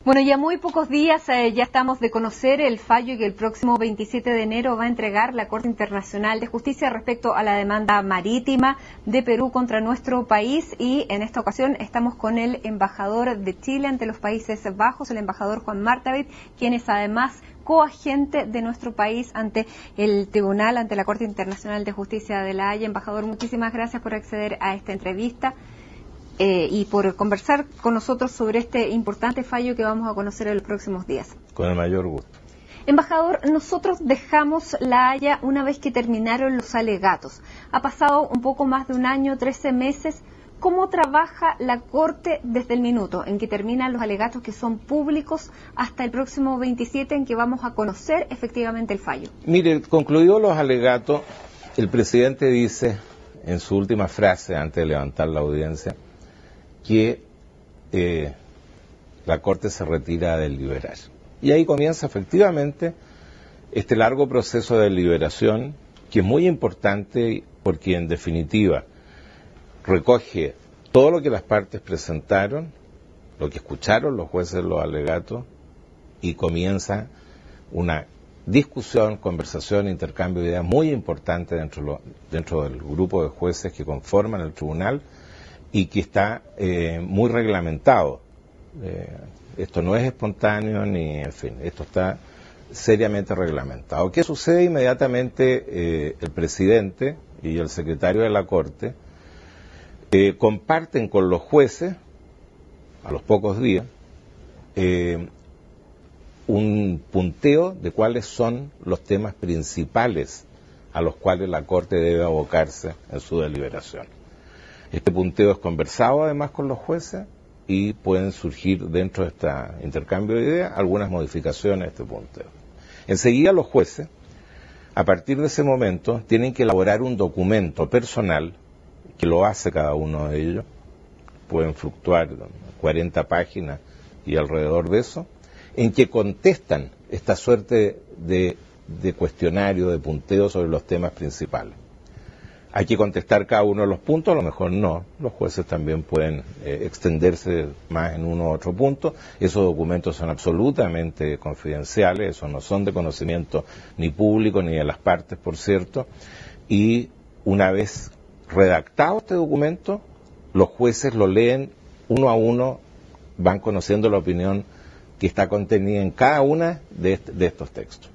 Bueno, ya muy pocos días ya estamos de conocer el fallo que el próximo 27 de enero va a entregar la Corte Internacional de Justicia respecto a la demanda marítima de Perú contra nuestro país, y en esta ocasión estamos con el embajador de Chile ante los Países Bajos, el embajador Juan Martavit, quien es además coagente de nuestro país ante el tribunal, ante la Corte Internacional de Justicia de La Haya. Embajador, muchísimas gracias por acceder a esta entrevista. Y por conversar con nosotros sobre este importante fallo que vamos a conocer en los próximos días. Con el mayor gusto. Embajador, nosotros dejamos La Haya una vez que terminaron los alegatos. Ha pasado un poco más de un año, 13 meses. ¿Cómo trabaja la Corte desde el minuto en que terminan los alegatos, que son públicos, hasta el próximo 27 en que vamos a conocer efectivamente el fallo? Mire, concluidos los alegatos, el presidente dice en su última frase antes de levantar la audiencia que la Corte se retira a deliberar. Y ahí comienza efectivamente este largo proceso de deliberación, que es muy importante porque en definitiva recoge todo lo que las partes presentaron, lo que escucharon los jueces de los alegatos, y comienza una discusión, conversación, intercambio de ideas muy importante dentro del grupo de jueces que conforman el tribunal, y que está muy reglamentado. Esto no es espontáneo, ni, en fin, esto está seriamente reglamentado. ¿Qué sucede? Inmediatamente el presidente y el secretario de la Corte comparten con los jueces, a los pocos días, un punteo de cuáles son los temas principales a los cuales la Corte debe abocarse en su deliberación. Este punteo es conversado además con los jueces y pueden surgir dentro de este intercambio de ideas algunas modificaciones a este punteo. Enseguida los jueces, a partir de ese momento, tienen que elaborar un documento personal, que lo hace cada uno de ellos, pueden fluctuar 40 páginas y alrededor de eso, en que contestan esta suerte de cuestionario, de punteo sobre los temas principales. Hay que contestar cada uno de los puntos, a lo mejor no. Los jueces también pueden extenderse más en uno u otro punto. Esos documentos son absolutamente confidenciales, esos no son de conocimiento ni público ni de las partes, por cierto. Y una vez redactado este documento, los jueces lo leen uno a uno, van conociendo la opinión que está contenida en cada una de estos textos.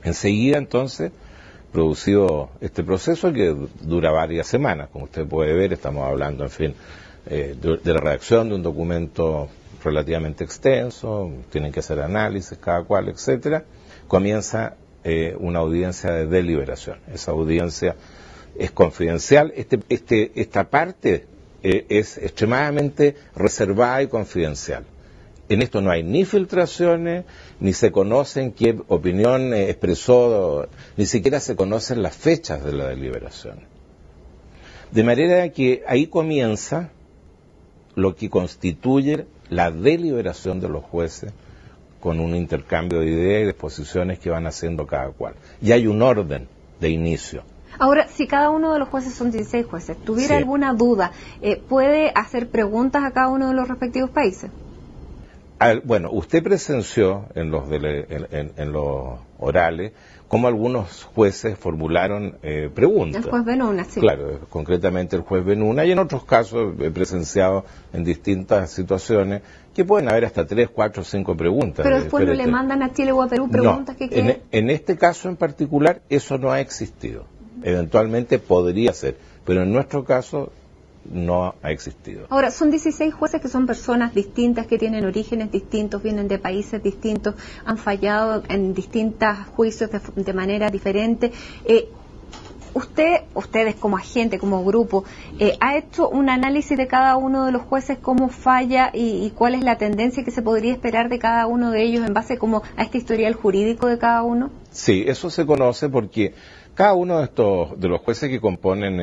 Enseguida, entonces, producido este proceso que dura varias semanas, como usted puede ver, estamos hablando, en fin, de la redacción de un documento relativamente extenso, tienen que hacer análisis cada cual, etcétera. Comienza una audiencia de deliberación. Esa audiencia es confidencial. Esta parte es extremadamente reservada y confidencial. En esto no hay ni filtraciones, ni se conocen qué opinión expresó, ni siquiera se conocen las fechas de la deliberación. De manera que ahí comienza lo que constituye la deliberación de los jueces, con un intercambio de ideas y de posiciones que van haciendo cada cual. Y hay un orden de inicio. Ahora, si cada uno de los jueces, son 16 jueces, tuviera alguna duda, ¿puede hacer preguntas a cada uno de los respectivos países? Bueno, usted presenció en los orales cómo algunos jueces formularon preguntas. El juez Benuna, sí. Claro, concretamente el juez Benuna, y en otros casos he presenciado en distintas situaciones que pueden haber hasta 3, 4, 5 preguntas. Pero después no le mandan a Chile o a Perú preguntas que queden. En este caso en particular eso no ha existido. Eventualmente podría ser, pero en nuestro caso no ha existido. Ahora, son 16 jueces que son personas distintas, que tienen orígenes distintos, vienen de países distintos, han fallado en distintos juicios de manera diferente. Ustedes como agente, como grupo, ¿ha hecho un análisis de cada uno de los jueces, cómo falla y cuál es la tendencia que se podría esperar de cada uno de ellos en base como a este historial jurídico de cada uno? Sí, eso se conoce porque cada uno de los jueces que componen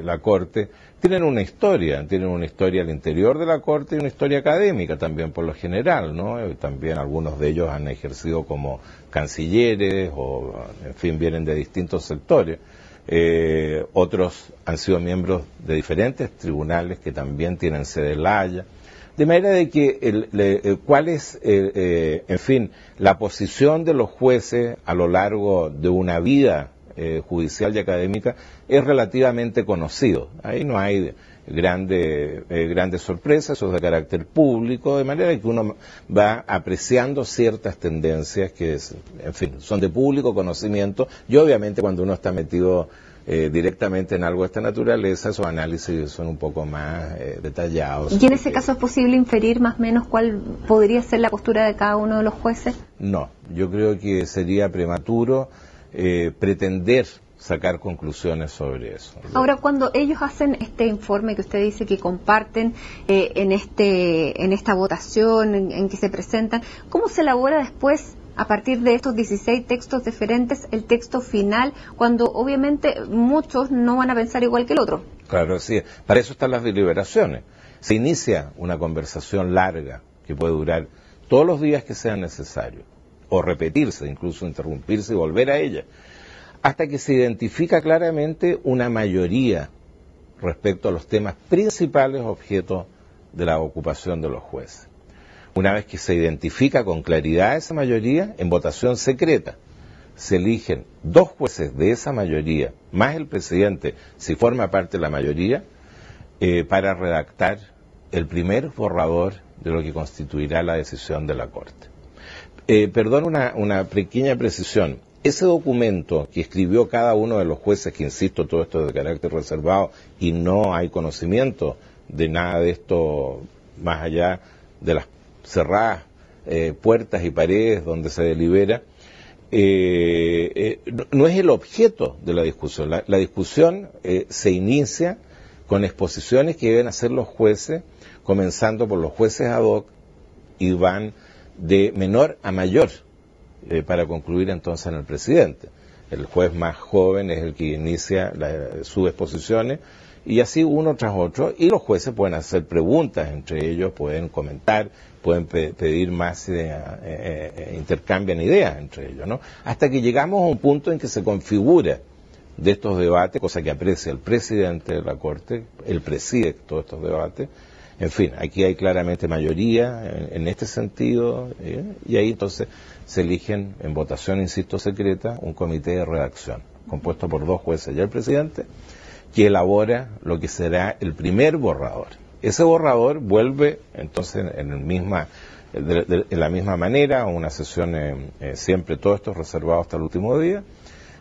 la Corte tienen una historia al interior de la Corte y una historia académica también por lo general, ¿no? También algunos de ellos han ejercido como cancilleres o, en fin, vienen de distintos sectores. Otros han sido miembros de diferentes tribunales que también tienen sede en La Haya. De manera de que cuál es, en fin, la posición de los jueces a lo largo de una vida judicial y académica es relativamente conocido. Ahí no hay grandes sorpresas, eso es de carácter público, de manera que uno va apreciando ciertas tendencias que, en fin, son de público conocimiento, y obviamente cuando uno está metido directamente en algo de esta naturaleza, esos análisis son un poco más detallados. ¿Y en ese caso es posible inferir más o menos cuál podría ser la postura de cada uno de los jueces? No, yo creo que sería prematuro pretender sacar conclusiones sobre eso. Ahora, cuando ellos hacen este informe que usted dice que comparten en esta votación en que se presentan, ¿cómo se elabora después, a partir de estos 16 textos diferentes, el texto final, cuando obviamente muchos no van a pensar igual que el otro? Claro, sí. Para eso están las deliberaciones. Se inicia una conversación larga que puede durar todos los días que sean necesarios, o repetirse, incluso interrumpirse y volver a ella, hasta que se identifica claramente una mayoría respecto a los temas principales objeto de la ocupación de los jueces. Una vez que se identifica con claridad esa mayoría, en votación secreta, se eligen 2 jueces de esa mayoría, más el presidente, si forma parte de la mayoría, para redactar el primer borrador de lo que constituirá la decisión de la Corte. Perdón, una pequeña precisión. Ese documento que escribió cada uno de los jueces, que insisto, todo esto es de carácter reservado y no hay conocimiento de nada de esto más allá de las cerradas puertas y paredes donde se delibera, no es el objeto de la discusión. La discusión se inicia con exposiciones que deben hacer los jueces, comenzando por los jueces ad hoc, y van de menor a mayor, para concluir entonces en el presidente. El juez más joven es el que inicia sus exposiciones, y así uno tras otro, y los jueces pueden hacer preguntas entre ellos, pueden comentar, pueden pedir más, intercambian ideas entre ellos, ¿no? Hasta que llegamos a un punto en que se configura de estos debates, cosa que aprecia el presidente de la Corte, él preside todos estos debates. En fin, aquí hay claramente mayoría en este sentido, y ahí entonces se eligen en votación, insisto, secreta, un comité de redacción, compuesto por 2 jueces y el presidente, que elabora lo que será el primer borrador. Ese borrador vuelve entonces en la misma manera, a una sesión, siempre todo esto es reservado hasta el último día,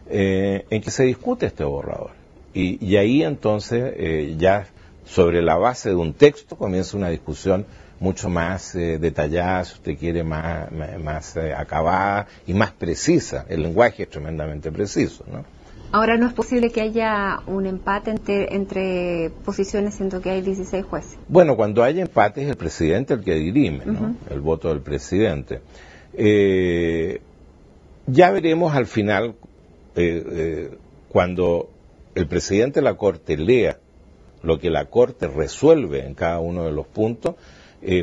en que se discute este borrador. Y ahí entonces ya sobre la base de un texto comienza una discusión mucho más detallada, si usted quiere, más acabada y más precisa. El lenguaje es tremendamente preciso, ¿no? Ahora, ¿no es posible que haya un empate entre posiciones, siendo que hay 16 jueces? Bueno, cuando hay empate es el presidente el que dirime, ¿no? El voto del presidente. Ya veremos al final, cuando el presidente de la Corte lea lo que la Corte resuelve en cada uno de los puntos,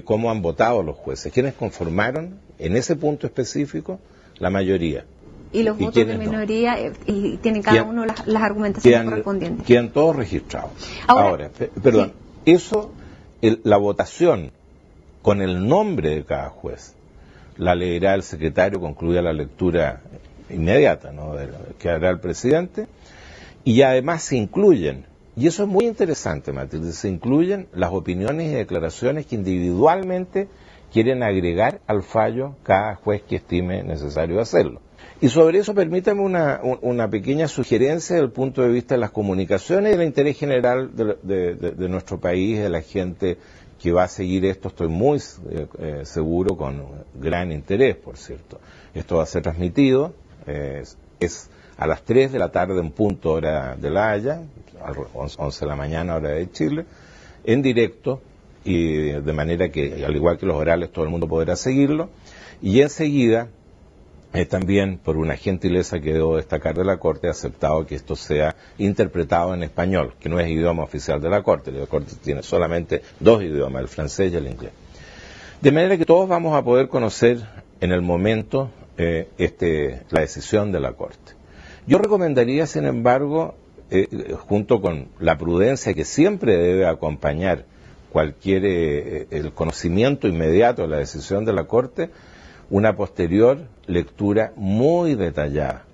cómo han votado los jueces, quienes conformaron en ese punto específico la mayoría. Y los votos de minoría, no. Y tienen cada uno las argumentaciones correspondientes. Quedan todos registrados. Ahora, perdón, sí. Eso, la votación con el nombre de cada juez, la leerá el secretario, concluida la lectura inmediata, ¿no?, que hará el presidente, y además se incluyen, y eso es muy interesante, Matilde, se incluyen las opiniones y declaraciones que individualmente quieren agregar al fallo cada juez que estime necesario hacerlo. Y sobre eso permítame una pequeña sugerencia desde el punto de vista de las comunicaciones y del interés general de nuestro país, de la gente que va a seguir esto. Estoy muy seguro, con gran interés, por cierto. Esto va a ser transmitido, es a las 3 de la tarde en punto hora de La Haya, a las 11 de la mañana hora de Chile, en directo, y de manera que, al igual que los orales, todo el mundo podrá seguirlo. Y enseguida, también, por una gentileza que debo destacar de la Corte, ha aceptado que esto sea interpretado en español, que no es idioma oficial de la Corte. La Corte tiene solamente 2 idiomas, el francés y el inglés. De manera que todos vamos a poder conocer en el momento la decisión de la Corte. Yo recomendaría, sin embargo, junto con la prudencia que siempre debe acompañar el conocimiento inmediato de la decisión de la Corte, una posterior lectura muy detallada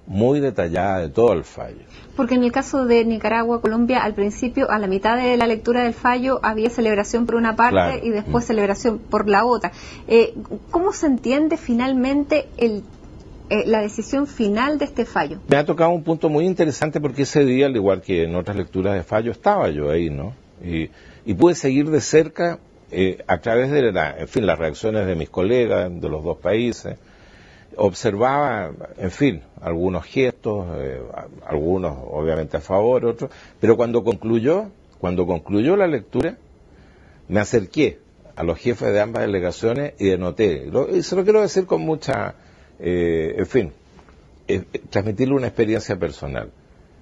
de todo el fallo. Porque en el caso de Nicaragua, Colombia, al principio, a la mitad de la lectura del fallo, había celebración por una parte, claro, y después celebración por la otra. ¿Cómo se entiende finalmente la decisión final de este fallo? Me ha tocado un punto muy interesante porque ese día, al igual que en otras lecturas de fallo, estaba yo ahí, ¿no? Y pude seguir de cerca a través de las reacciones de mis colegas de los dos países. Observaba, algunos gestos, algunos obviamente a favor, otros, pero cuando concluyó la lectura, me acerqué a los jefes de ambas delegaciones y denoté, y se lo quiero decir con mucha, transmitirle una experiencia personal.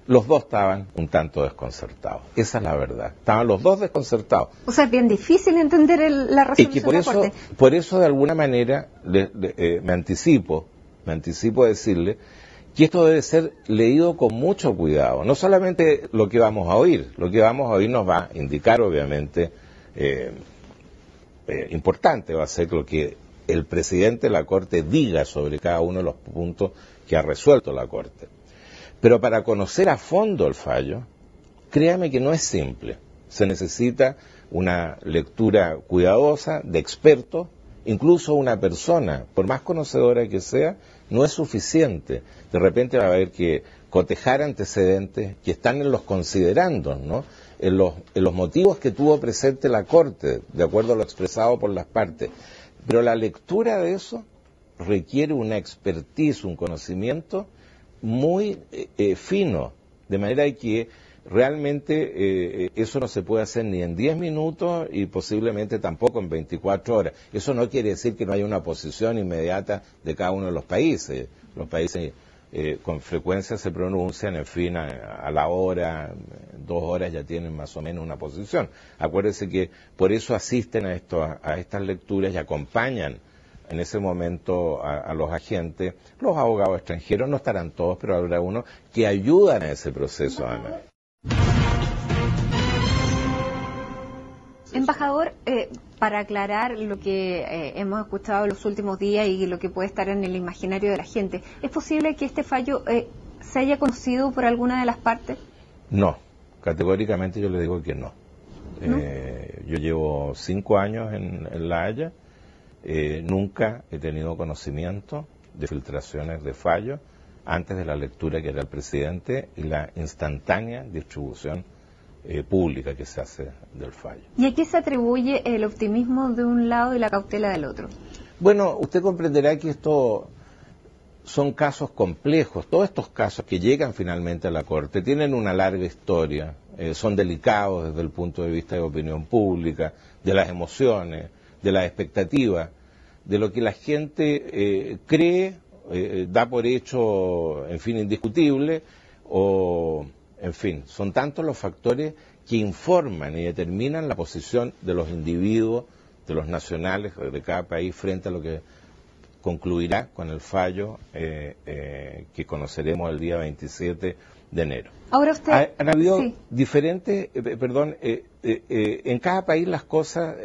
Los dos estaban un tanto desconcertados, esa es la verdad, estaban los dos desconcertados. O sea, es bien difícil entender la resolución y que por eso de alguna manera me anticipo a decirle que esto debe ser leído con mucho cuidado, no solamente lo que vamos a oír nos va a indicar obviamente, importante va a ser lo que el presidente de la Corte diga sobre cada uno de los puntos que ha resuelto la Corte. Pero para conocer a fondo el fallo, créame que no es simple. Se necesita una lectura cuidadosa de expertos, incluso una persona, por más conocedora que sea, no es suficiente. De repente va a haber que cotejar antecedentes que están en los considerandos, ¿no? En los motivos que tuvo presente la Corte, de acuerdo a lo expresado por las partes. Pero la lectura de eso requiere una expertise, un conocimiento muy fino, de manera que realmente eso no se puede hacer ni en 10 minutos y posiblemente tampoco en 24 horas. Eso no quiere decir que no haya una posición inmediata de cada uno de los países. Los países con frecuencia se pronuncian, a la hora, 2 horas ya tienen más o menos una posición. Acuérdense que por eso asisten a estas lecturas y acompañan en ese momento a los agentes. Los abogados extranjeros no estarán todos, pero habrá unos que ayudan a ese proceso, Ana. Embajador, para aclarar lo que hemos escuchado en los últimos días y lo que puede estar en el imaginario de la gente, ¿es posible que este fallo se haya conocido por alguna de las partes? No, categóricamente yo le digo que no. ¿No? Yo llevo 5 años en La Haya, nunca he tenido conocimiento de filtraciones de fallos antes de la lectura que era el presidente y la instantánea distribución pública que se hace del fallo. ¿Y a qué se atribuye el optimismo de un lado y la cautela del otro? Bueno, usted comprenderá que esto son casos complejos. Todos estos casos que llegan finalmente a la Corte tienen una larga historia, son delicados desde el punto de vista de opinión pública, de las emociones, de las expectativas, de lo que la gente cree, da por hecho, indiscutible, o, son tantos los factores que informan y determinan la posición de los individuos, de los nacionales de cada país frente a lo que concluirá con el fallo que conoceremos el día 27 de enero. Ahora usted... Han habido diferentes, en cada país las cosas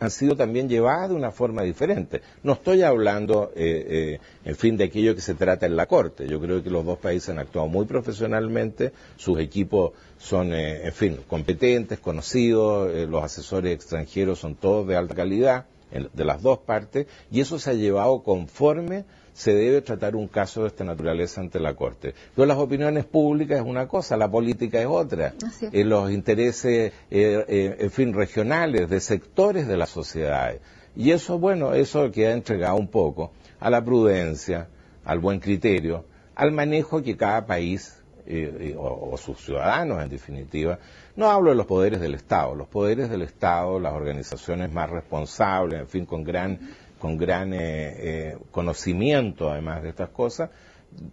han sido también llevadas de una forma diferente. No estoy hablando, de aquello que se trata en la Corte. Yo creo que los dos países han actuado muy profesionalmente, sus equipos son, competentes, conocidos, los asesores extranjeros son todos de alta calidad, de las dos partes, y eso se ha llevado conforme se debe tratar un caso de esta naturaleza ante la Corte. Pero las opiniones públicas es una cosa, la política es otra. Los intereses, regionales, de sectores de las sociedades. Y eso, eso queda entregado un poco a la prudencia, al buen criterio, al manejo que cada país, o sus ciudadanos en definitiva, no hablo de los poderes del Estado, las organizaciones más responsables, con gran conocimiento además de estas cosas,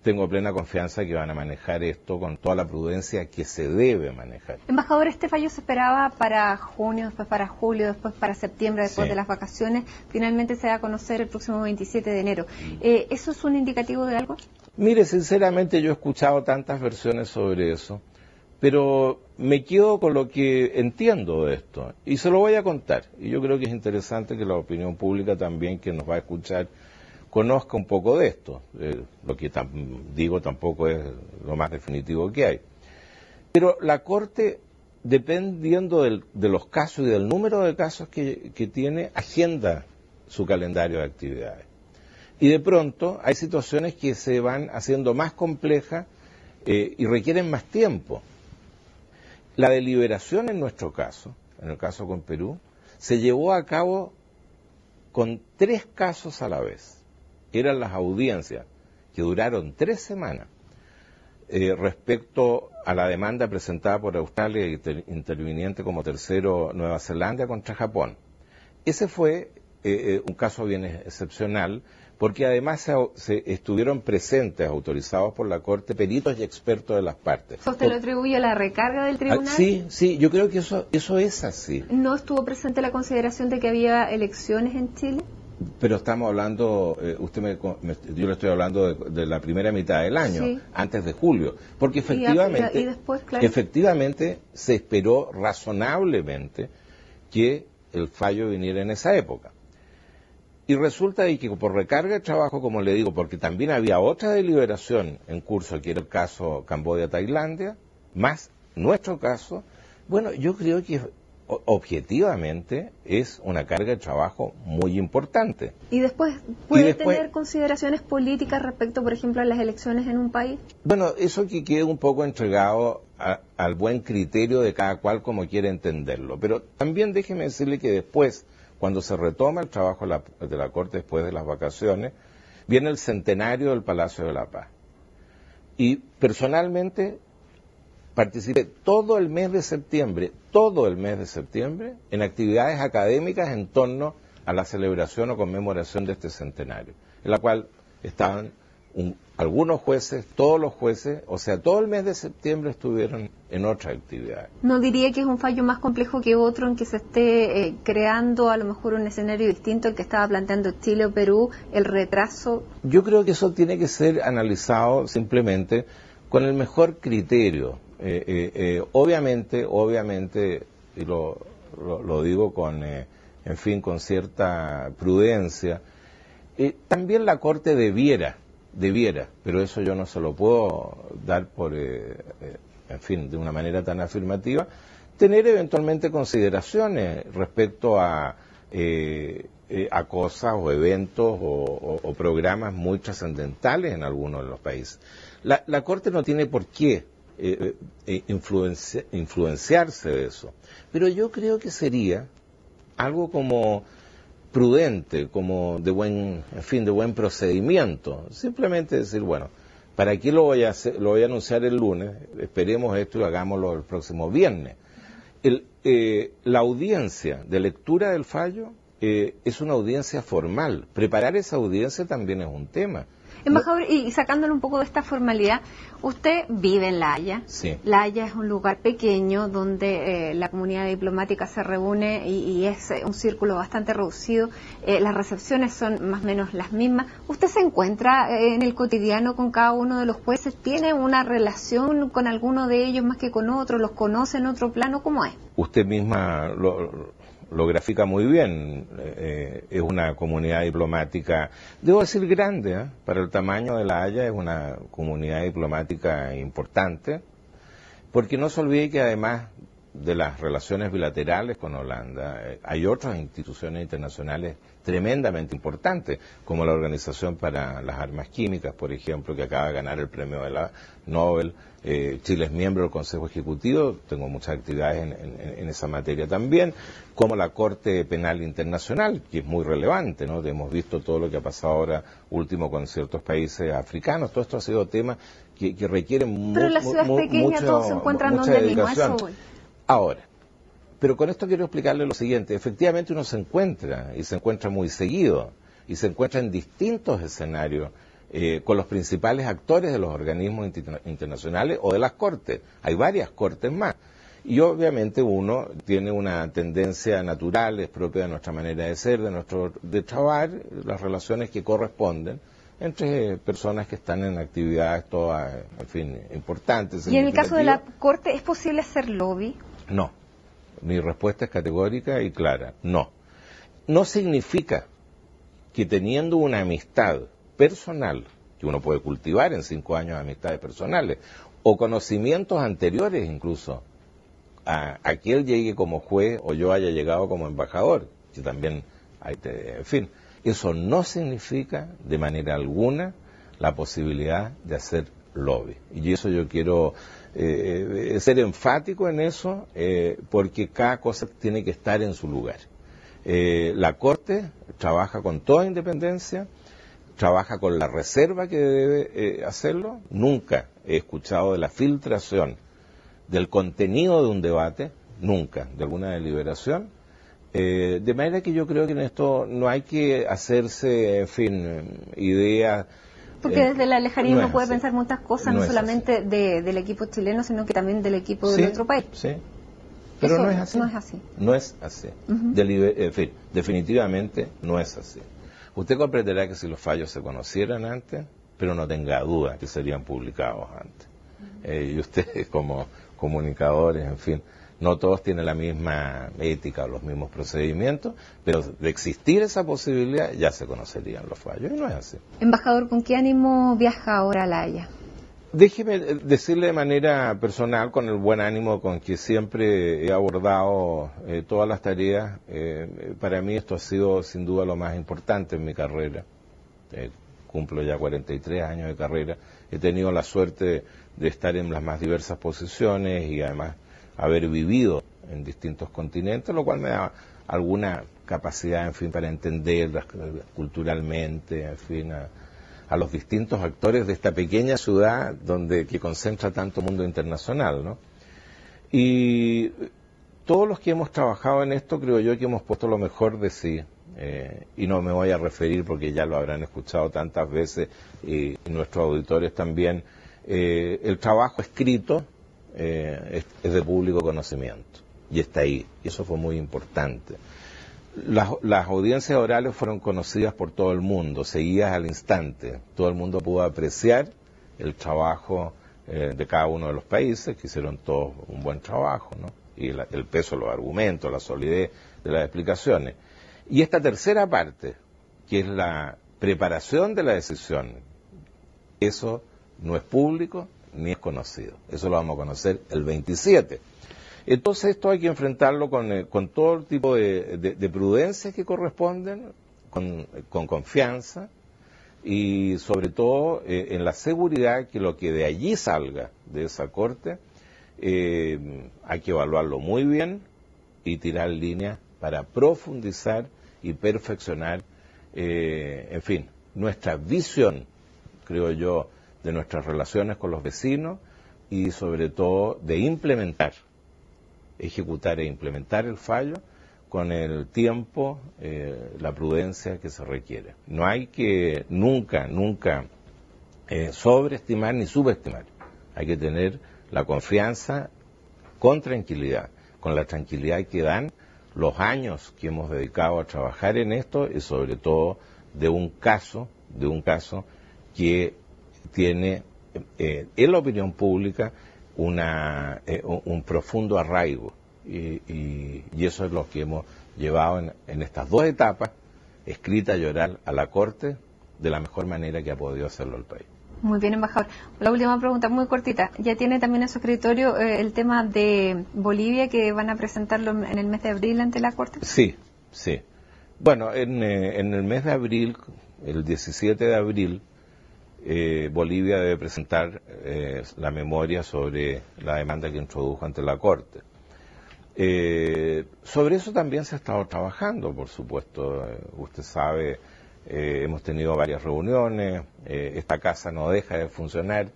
tengo plena confianza que van a manejar esto con toda la prudencia que se debe manejar. Embajador, este fallo se esperaba para junio, después para julio, después para septiembre, después de las vacaciones, finalmente se va a conocer el próximo 27 de enero. ¿Eso es un indicativo de algo? Mire, sinceramente yo he escuchado tantas versiones sobre eso, pero me quedo con lo que entiendo de esto y se lo voy a contar. Y yo creo que es interesante que la opinión pública también, que nos va a escuchar, conozca un poco de esto. Lo que digo tampoco es lo más definitivo que hay. Pero la Corte, dependiendo de los casos y del número de casos que tiene, agenda su calendario de actividades. Y de pronto hay situaciones que se van haciendo más complejas y requieren más tiempo. La deliberación en nuestro caso, en el caso con Perú, se llevó a cabo con 3 casos a la vez. Eran las audiencias, que duraron 3 semanas, respecto a la demanda presentada por Australia, interviniente como tercero Nueva Zelanda, contra Japón. Ese fue un caso bien excepcional, porque además se estuvieron presentes, autorizados por la Corte, peritos y expertos de las partes. ¿Usted lo atribuye a la recarga del tribunal? Sí, yo creo que eso es así. ¿No estuvo presente la consideración de que había elecciones en Chile? Pero estamos hablando, yo le estoy hablando de la primera mitad del año, sí, antes de julio, porque efectivamente, y después, claro, efectivamente se esperó razonablemente que el fallo viniera en esa época. Y resulta de que por recarga de trabajo, como le digo, porque también había otra deliberación en curso, que era el caso Camboya-Tailandia, más nuestro caso, bueno, yo creo que objetivamente es una carga de trabajo muy importante. ¿Y después puede tener consideraciones políticas respecto, por ejemplo, a las elecciones en un país? Bueno, eso que quede un poco entregado al buen criterio de cada cual como quiere entenderlo. Pero también déjeme decirle que después, cuando se retoma el trabajo de la Corte después de las vacaciones, viene el centenario del Palacio de la Paz. Y personalmente participé todo el mes de septiembre, en actividades académicas en torno a la celebración o conmemoración de este centenario, en la cual estaban algunos jueces, todos los jueces, o sea, todo el mes de septiembre estuvieron en otras actividades. ¿No diría que es un fallo más complejo que otro en que se esté creando a lo mejor un escenario distinto al que estaba planteando Chile o Perú, el retraso? Yo creo que eso tiene que ser analizado simplemente con el mejor criterio. Obviamente, y lo digo con cierta prudencia, también la Corte debiera, pero eso yo no se lo puedo dar de una manera tan afirmativa, tener eventualmente consideraciones respecto a cosas o eventos o programas muy trascendentales en algunos de los países. La Corte no tiene por qué influenciarse de eso, pero yo creo que sería algo como prudente, como de buen procedimiento, simplemente decir, bueno, ¿para qué lo voy a anunciar el lunes? Esperemos esto y hagámoslo el próximo viernes. La audiencia de lectura del fallo es una audiencia formal. Preparar esa audiencia también es un tema. Embajador, y sacándole un poco de esta formalidad, usted vive en La Haya. Sí. La Haya es un lugar pequeño donde la comunidad diplomática se reúne y es un círculo bastante reducido. Las recepciones son más o menos las mismas. ¿Usted se encuentra en el cotidiano con cada uno de los jueces? ¿Tiene una relación con alguno de ellos más que con otro? ¿Los conoce en otro plano? ¿Cómo es? Usted misma lo grafica muy bien. Es una comunidad diplomática, debo decir, grande, para el tamaño de La Haya es una comunidad diplomática importante, porque no se olvide que además de las relaciones bilaterales con Holanda, hay otras instituciones internacionales tremendamente importantes, como la Organización para las Armas Químicas, por ejemplo, que acaba de ganar el premio de la Nobel. Chile es miembro del Consejo Ejecutivo, tengo muchas actividades en esa materia también, como la Corte Penal Internacional, que es muy relevante, ¿no? Hemos visto todo lo que ha pasado ahora último con ciertos países africanos. Todo esto ha sido temas que requieren Pero la ciudad es pequeña, todos se encuentran donde mismo, eso voy. Ahora, pero con esto quiero explicarle lo siguiente. Efectivamente uno se encuentra, y se encuentra muy seguido, y se encuentra en distintos escenarios con los principales actores de los organismos internacionales o de las cortes. Hay varias cortes más. Y obviamente uno tiene una tendencia natural, es propia de nuestra manera de ser, de trabajar, las relaciones que corresponden, entre personas que están en actividades todas, en fin, importantes. ¿Y en el caso de la Corte es posible hacer lobby? No. Mi respuesta es categórica y clara, no. No significa que teniendo una amistad personal, que uno puede cultivar en 5 años de amistades personales, o conocimientos anteriores incluso, a que él llegue como juez o yo haya llegado como embajador, que también en fin, eso no significa de manera alguna la posibilidad de hacer lobby. Y eso yo quiero ser enfático en eso, porque cada cosa tiene que estar en su lugar. La Corte trabaja con toda independencia, trabaja con la reserva que debe hacerlo. Nunca he escuchado de la filtración del contenido de un debate, nunca, de alguna deliberación. De manera que yo creo que en esto no hay que hacerse, en fin, ideas. Porque desde la lejanía no uno puede así. pensar muchas cosas, no solamente del equipo chileno, sino que también del equipo de otro país. Sí, pero eso no es así. No es así. No es así. En fin, definitivamente no es así. Usted comprenderá que si los fallos se conocieran antes, pero no tenga duda que serían publicados antes. Y ustedes como comunicadores, en fin, no todos tienen la misma ética o los mismos procedimientos, pero de existir esa posibilidad ya se conocerían los fallos, y no es así. Embajador, ¿con qué ánimo viaja ahora a La Haya? Déjeme decirle de manera personal, con el buen ánimo con que siempre he abordado todas las tareas. Para mí esto ha sido sin duda lo más importante en mi carrera. Cumplo ya 43 años de carrera. He tenido la suerte de estar en las más diversas posiciones y además haber vivido en distintos continentes, lo cual me da alguna capacidad, en fin, para entender culturalmente, en fin, a los distintos actores de esta pequeña ciudad que concentra tanto mundo internacional, ¿no? Y todos los que hemos trabajado en esto, creo yo que hemos puesto lo mejor de sí, y no me voy a referir porque ya lo habrán escuchado tantas veces, y nuestros auditores también. El trabajo escrito es de público conocimiento, y está ahí, y eso fue muy importante. Las audiencias orales fueron conocidas por todo el mundo, seguidas al instante. Todo el mundo pudo apreciar el trabajo de cada uno de los países, que hicieron todos un buen trabajo, ¿no? Y el peso de los argumentos, la solidez de las explicaciones. Y esta tercera parte, que es la preparación de la decisión, eso no es público ni es conocido. Eso lo vamos a conocer el 27. Entonces esto hay que enfrentarlo con todo el tipo de prudencias que corresponden, con confianza y sobre todo en la seguridad que lo que de allí salga de esa corte hay que evaluarlo muy bien y tirar líneas para profundizar y perfeccionar, en fin, nuestra visión, creo yo, de nuestras relaciones con los vecinos y sobre todo de ejecutar e implementar el fallo con el tiempo, la prudencia que se requiere. No hay que nunca sobreestimar ni subestimar. Hay que tener la confianza con tranquilidad, con la tranquilidad que dan los años que hemos dedicado a trabajar en esto y sobre todo de un caso que tiene en la opinión pública un profundo arraigo y eso es lo que hemos llevado en estas 2 etapas, escrita y oral a la Corte de la mejor manera que ha podido hacerlo el país. Muy bien, embajador. La última pregunta, muy cortita. ¿Ya tiene también en su escritorio el tema de Bolivia, que van a presentarlo en el mes de abril ante la Corte? Sí. Bueno, en el mes de abril, el 17 de abril, Bolivia debe presentar la memoria sobre la demanda que introdujo ante la Corte. Sobre eso también se ha estado trabajando, por supuesto. Usted sabe, hemos tenido varias reuniones, esta casa no deja de funcionar,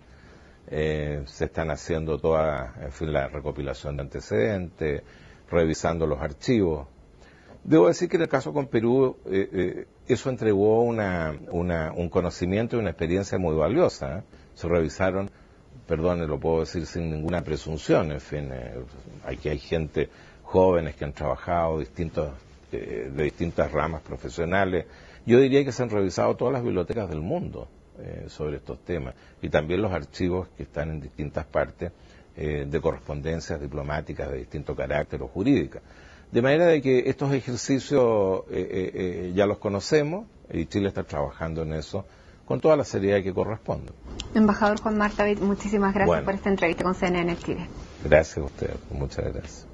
se están haciendo la recopilación de antecedentes, revisando los archivos. Debo decir que en el caso con Perú, eso entregó un conocimiento y una experiencia muy valiosa. Se revisaron, perdón, lo puedo decir sin ninguna presunción, en fin, aquí hay gente, jóvenes que han trabajado de distintas ramas profesionales, Yo diría que se han revisado todas las bibliotecas del mundo sobre estos temas y también los archivos que están en distintas partes de correspondencias diplomáticas de distinto carácter o jurídicas. De manera de que estos ejercicios ya los conocemos y Chile está trabajando en eso con toda la seriedad que corresponde. Embajador Juan Martavit, muchísimas gracias por esta entrevista con CNN Chile. Gracias a usted, muchas gracias.